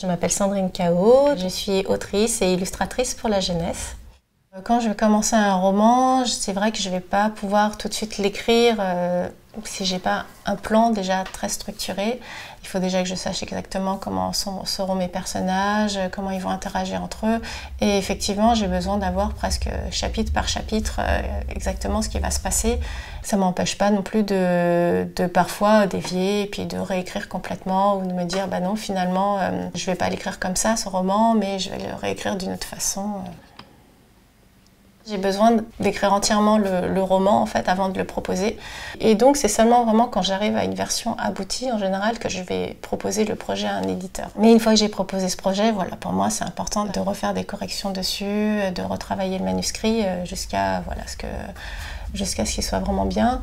Je m'appelle Sandrine Cao, je suis autrice et illustratrice pour la jeunesse. Quand je vais commencer un roman, c'est vrai que je ne vais pas pouvoir tout de suite l'écrire si je n'ai pas un plan déjà très structuré. Il faut déjà que je sache exactement comment seront mes personnages, comment ils vont interagir entre eux. Et effectivement, j'ai besoin d'avoir presque chapitre par chapitre exactement ce qui va se passer. Ça ne m'empêche pas non plus de parfois dévier et puis de réécrire complètement ou de me dire bah non, finalement, je ne vais pas l'écrire comme ça, ce roman, mais je vais le réécrire d'une autre façon. J'ai besoin d'écrire entièrement le roman en fait avant de le proposer. Et donc c'est seulement vraiment quand j'arrive à une version aboutie en général que je vais proposer le projet à un éditeur. Mais une fois que j'ai proposé ce projet, voilà, pour moi c'est important de refaire des corrections dessus, de retravailler le manuscrit jusqu'à voilà, ce qu'il soit vraiment bien.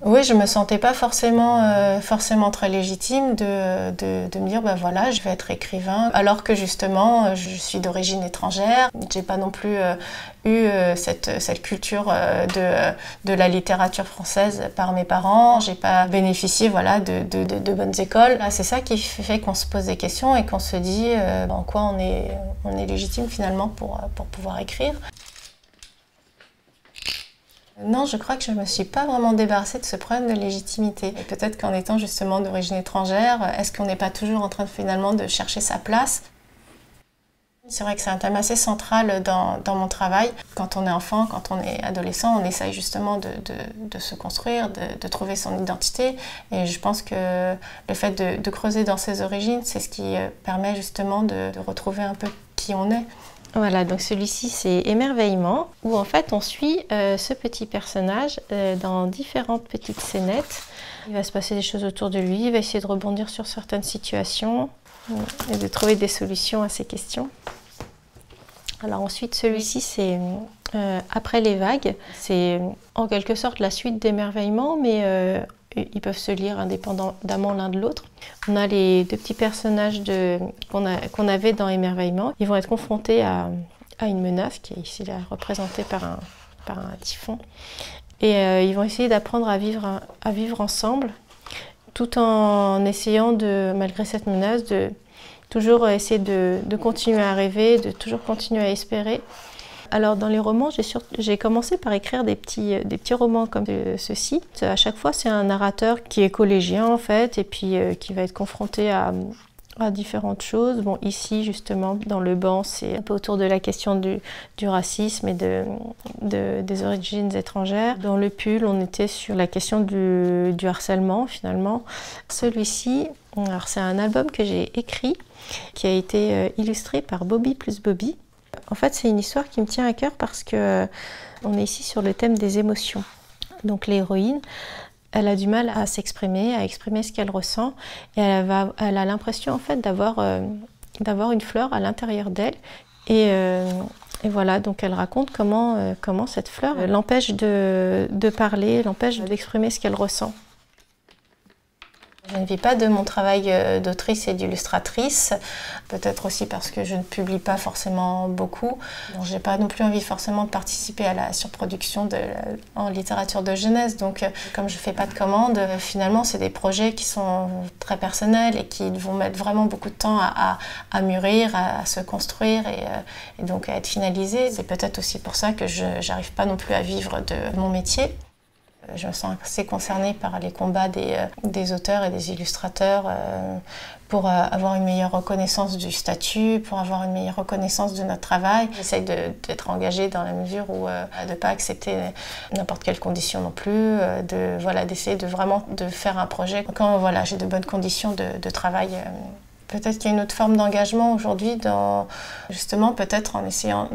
Oui, je me sentais pas forcément très légitime de me dire bah voilà, je vais être écrivain, alors que justement je suis d'origine étrangère. J'ai pas non plus eu cette culture de la littérature française par mes parents. J'ai pas bénéficié voilà de bonnes écoles. Là, c'est ça qui fait qu'on se pose des questions et qu'on se dit en quoi on est légitime finalement pour pouvoir écrire. Non, je crois que je ne me suis pas vraiment débarrassée de ce problème de légitimité. Peut-être qu'en étant justement d'origine étrangère, est-ce qu'on n'est pas toujours en train finalement de chercher sa place? C'est vrai que c'est un thème assez central dans mon travail. Quand on est enfant, quand on est adolescent, on essaye justement de se construire, de trouver son identité. Et je pense que le fait de creuser dans ses origines, c'est ce qui permet justement de retrouver un peu qui on est. Voilà, donc celui-ci c'est Émerveillement, où en fait on suit ce petit personnage dans différentes petites scénettes. Il va se passer des choses autour de lui, il va essayer de rebondir sur certaines situations et de trouver des solutions à ces questions. Alors ensuite celui-ci c'est Après les vagues, c'est en quelque sorte la suite d'Émerveillement, mais ils peuvent se lire indépendamment l'un de l'autre. On a les deux petits personnages qu'on avait dans Émerveillement. Ils vont être confrontés à une menace qui est ici là, représentée par un typhon. Et ils vont essayer d'apprendre à vivre ensemble, tout en essayant, malgré cette menace, de toujours essayer de continuer à rêver, de toujours continuer à espérer. Alors dans les romans, j'ai commencé par écrire des petits romans comme ceci. À chaque fois, c'est un narrateur qui est collégien en fait, et puis qui va être confronté à différentes choses. Bon, ici justement, dans Le banc, c'est un peu autour de la question du racisme et des origines étrangères. Dans Le pull, on était sur la question du harcèlement finalement. Celui-ci, alors c'est un album que j'ai écrit, qui a été illustré par Bobby plus Bobby. En fait, c'est une histoire qui me tient à cœur parce que on est ici sur le thème des émotions. Donc l'héroïne, elle a du mal à s'exprimer, à exprimer ce qu'elle ressent, et elle a l'impression en fait d'avoir une fleur à l'intérieur d'elle. Et voilà, donc elle raconte comment cette fleur l'empêche de parler, l'empêche d'exprimer ce qu'elle ressent. Je ne vis pas de mon travail d'autrice et d'illustratrice, peut-être aussi parce que je ne publie pas forcément beaucoup. Je n'ai pas non plus envie forcément de participer à la surproduction en littérature de jeunesse. Donc comme je ne fais pas de commandes, finalement c'est des projets qui sont très personnels et qui vont mettre vraiment beaucoup de temps à mûrir, à se construire et donc à être finalisés. C'est peut-être aussi pour ça que je n'arrive pas non plus à vivre de mon métier. Je me sens assez concernée par les combats des auteurs et des illustrateurs pour avoir une meilleure reconnaissance du statut, pour avoir une meilleure reconnaissance de notre travail. J'essaye d'être engagée dans la mesure où de ne pas accepter n'importe quelle condition non plus, d'essayer de faire un projet quand voilà, j'ai de bonnes conditions de travail. Peut-être qu'il y a une autre forme d'engagement aujourd'hui, justement peut-être en essayant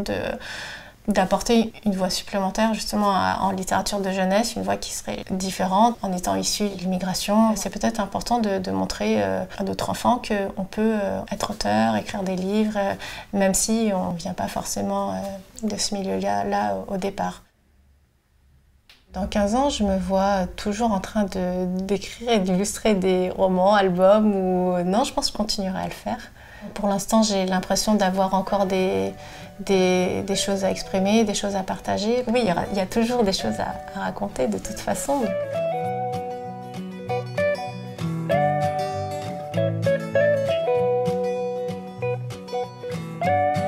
d'apporter une voix supplémentaire justement en littérature de jeunesse, une voix qui serait différente en étant issue de l'immigration. C'est peut-être important de montrer à d'autres enfants qu'on peut être auteur, écrire des livres, même si on ne vient pas forcément de ce milieu-là au départ. Dans 15 ans, je me vois toujours en train d'écrire et d'illustrer des romans, albums, ou non, je pense que je continuerai à le faire. Pour l'instant, j'ai l'impression d'avoir encore des choses à exprimer, des choses à partager. Oui, il y a toujours des choses à raconter de toute façon. Merci.